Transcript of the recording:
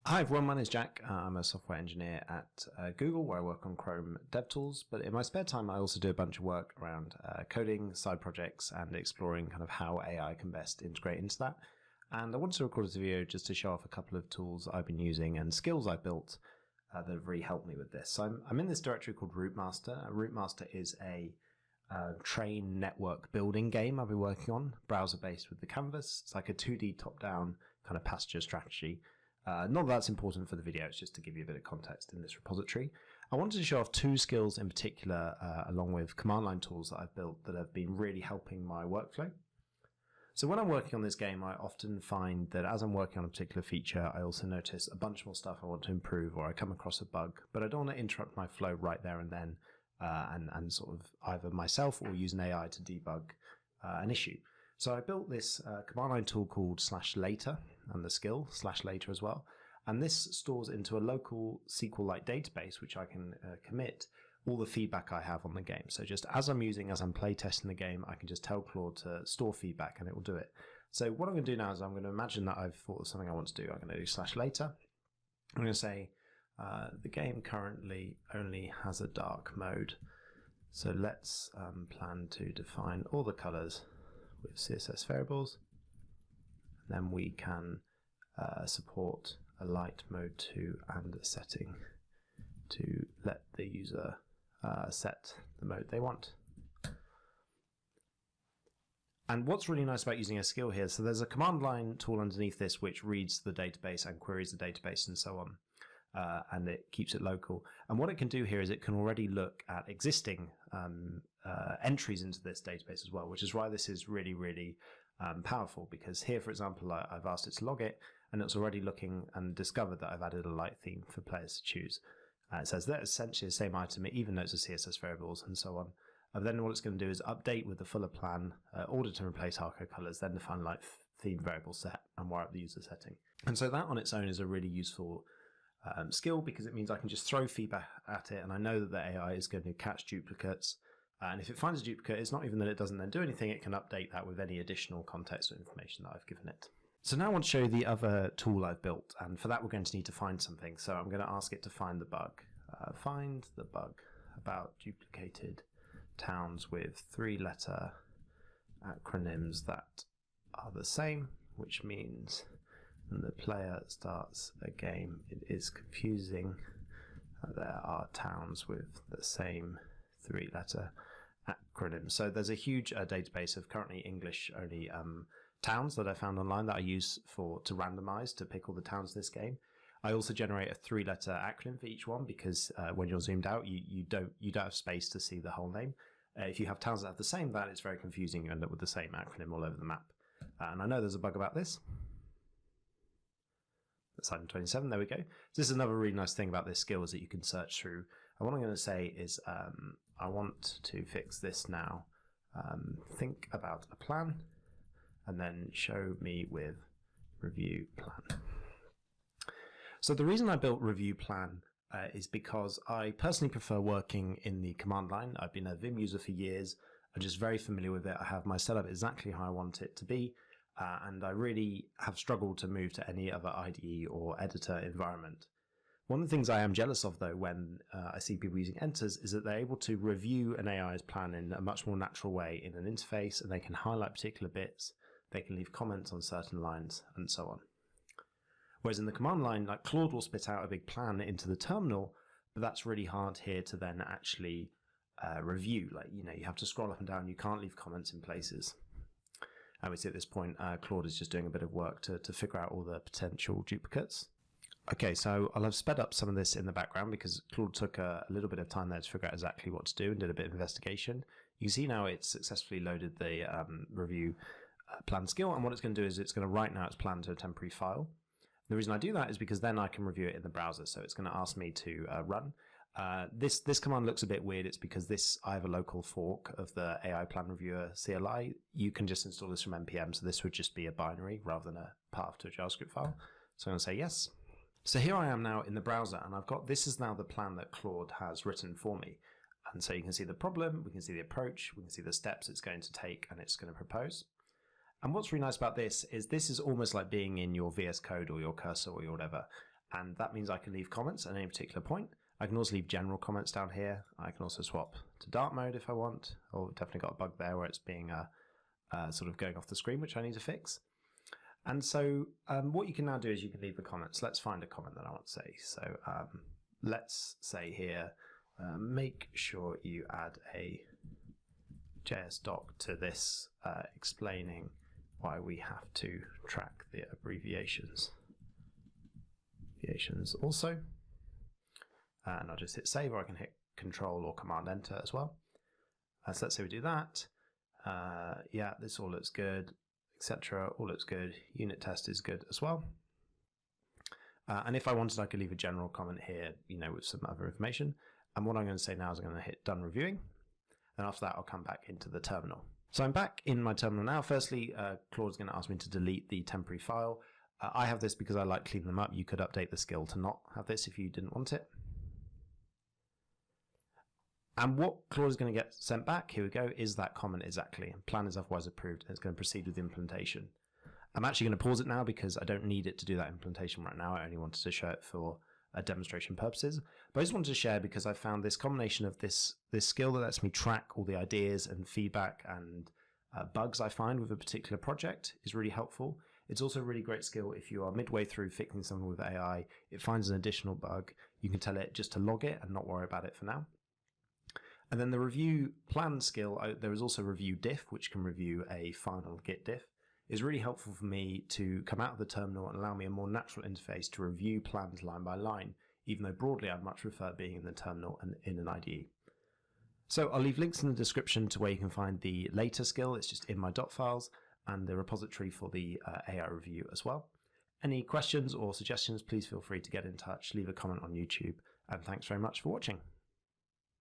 Hi everyone, my name is Jack. I'm a software engineer at Google where I work on Chrome DevTools, but in my spare time I also do a bunch of work around coding, side projects, and exploring kind of how AI can best integrate into that. And I wanted to record this video just to show off a couple of tools I've been using and skills I've built that have really helped me with this. So I'm in this directory called Routemaster. Routemaster is a train network building game I've been working on, browser-based with the canvas. It's like a 2D top-down kind of passenger strategy. Not that that's important for the video, it's just to give you a bit of context in this repository. I wanted to show off two skills in particular, along with command line tools that I've built that have been really helping my workflow. So when I'm working on this game, I often find that as I'm working on a particular feature, I also notice a bunch more stuff I want to improve, or I come across a bug, but I don't want to interrupt my flow right there and then, and sort of either myself or use an AI to debug an issue. So I built this command line tool called /later, and the skill /later as well. And this stores into a local SQL-like database, which I can commit all the feedback I have on the game. So just as I'm play testing the game, I can just tell Claude to store feedback and it will do it. So what I'm going to do now is I'm going to imagine that I've thought of something I want to do. I'm going to do /later. I'm going to say the game currently only has a dark mode. So let's plan to define all the colors with CSS variables. And then we can support a light mode 2 and a setting to let the user set the mode they want. And what's really nice about using a skill here, so there's a command line tool underneath this which reads the database and queries the database and so on. And it keeps it local. And what it can do here is it can already look at existing entries into this database as well, which is why this is really, really powerful, because here, for example, I've asked it to log it, and it's already looking and discovered that I've added a light theme for players to choose. It says that essentially the same item, even though it's a CSS variables and so on. And then what it's going to do is update with the fuller plan, order to replace hardcode colors, then define light theme variable set and wire up the user setting. And so that on its own is a really useful skill, because it means I can just throw feedback at it, and I know that the AI is going to catch duplicates. And if it finds a duplicate, it's not even that it doesn't then do anything, it can update that with any additional context or information that I've given it. So now I want to show you the other tool I've built, and for that we're going to need to find something. So I'm going to ask it to find the bug. Find the bug about duplicated towns with 3-letter acronyms that are the same, which means when the player starts a game, it is confusing that there are towns with the same 3-letter acronym. So there's a huge database of currently English only towns that I found online that I use to randomize to pick all the towns in this game. I also generate a 3-letter acronym for each one, because when you're zoomed out, you don't have space to see the whole name. If you have towns that have the same, that it's very confusing. You end up with the same acronym all over the map. And I know there's a bug about this. That's item 27, there we go. So this is another really nice thing about this skill, is that you can search through. And what I'm going to say is I want to fix this now. Think about a plan, and then show me with review plan. So the reason I built review plan is because I personally prefer working in the command line. I've been a Vim user for years. I'm just very familiar with it. I have my setup exactly how I want it to be. And I really have struggled to move to any other IDE or editor environment. One of the things I am jealous of, though, when I see people using editors, is that they're able to review an AI's plan in a much more natural way in an interface, and they can highlight particular bits, they can leave comments on certain lines, and so on. Whereas in the command line, like Claude will spit out a big plan into the terminal, but that's really hard here to then actually review. Like, you have to scroll up and down, you can't leave comments in places. And we see at this point, Claude is just doing a bit of work to figure out all the potential duplicates. Okay, so I'll have sped up some of this in the background because Claude took a little bit of time there to figure out exactly what to do and did a bit of investigation. You can see now it's successfully loaded the review plan skill, and what it's going to do is it's going to write now its plan to a temporary file. The reason I do that is because then I can review it in the browser, so it's going to ask me to run. This command looks a bit weird. It's because I have a local fork of the AI Plan Reviewer CLI. You can just install this from npm, so this would just be a binary rather than a path to a JavaScript file. So I'm going to say yes. So here I am now in the browser, and this is now the plan that Claude has written for me. And so you can see the problem, we can see the approach, we can see the steps it's going to take, and it's going to propose. And what's really nice about this is almost like being in your VS Code or your Cursor or your whatever. And that means I can leave comments at any particular point. I can also leave general comments down here. I can also swap to dark mode if I want. Oh, definitely got a bug there where it's being sort of going off the screen, which I need to fix. And so what you can now do is you can leave the comments. Let's find a comment that I want to say. So let's say here, make sure you add a JS doc to this explaining why we have to track the abbreviations. Also. And I'll just hit save, or I can hit Control or Command Enter as well. So let's say we do that. Yeah, this all looks good, etc. All looks good. Unit test is good as well. And if I wanted, I could leave a general comment here, with some other information. And what I'm going to say now is I'm going to hit Done Reviewing. And after that, I'll come back into the terminal. So I'm back in my terminal now. Firstly, Claude's going to ask me to delete the temporary file. I have this because I like cleaning them up. You could update the skill to not have this if you didn't want it. And what Claude is going to get sent back, here we go, is that comment exactly. Plan is otherwise approved, and it's going to proceed with the implementation. I'm actually going to pause it now because I don't need it to do that implementation right now. I only wanted to show it for demonstration purposes. But I just wanted to share because I found this combination of this skill that lets me track all the ideas and feedback and bugs I find with a particular project is really helpful. It's also a really great skill if you are midway through fixing something with AI, it finds an additional bug, you can tell it just to log it and not worry about it for now. And then the review plan skill, there is also review diff, which can review a final Git diff, is really helpful for me to come out of the terminal and allow me a more natural interface to review plans line by line, even though broadly I'd much prefer being in the terminal and in an IDE. So I'll leave links in the description to where you can find the later skill, it's just in my dot files, and the repository for the AI review as well. Any questions or suggestions, please feel free to get in touch, leave a comment on YouTube, and thanks very much for watching.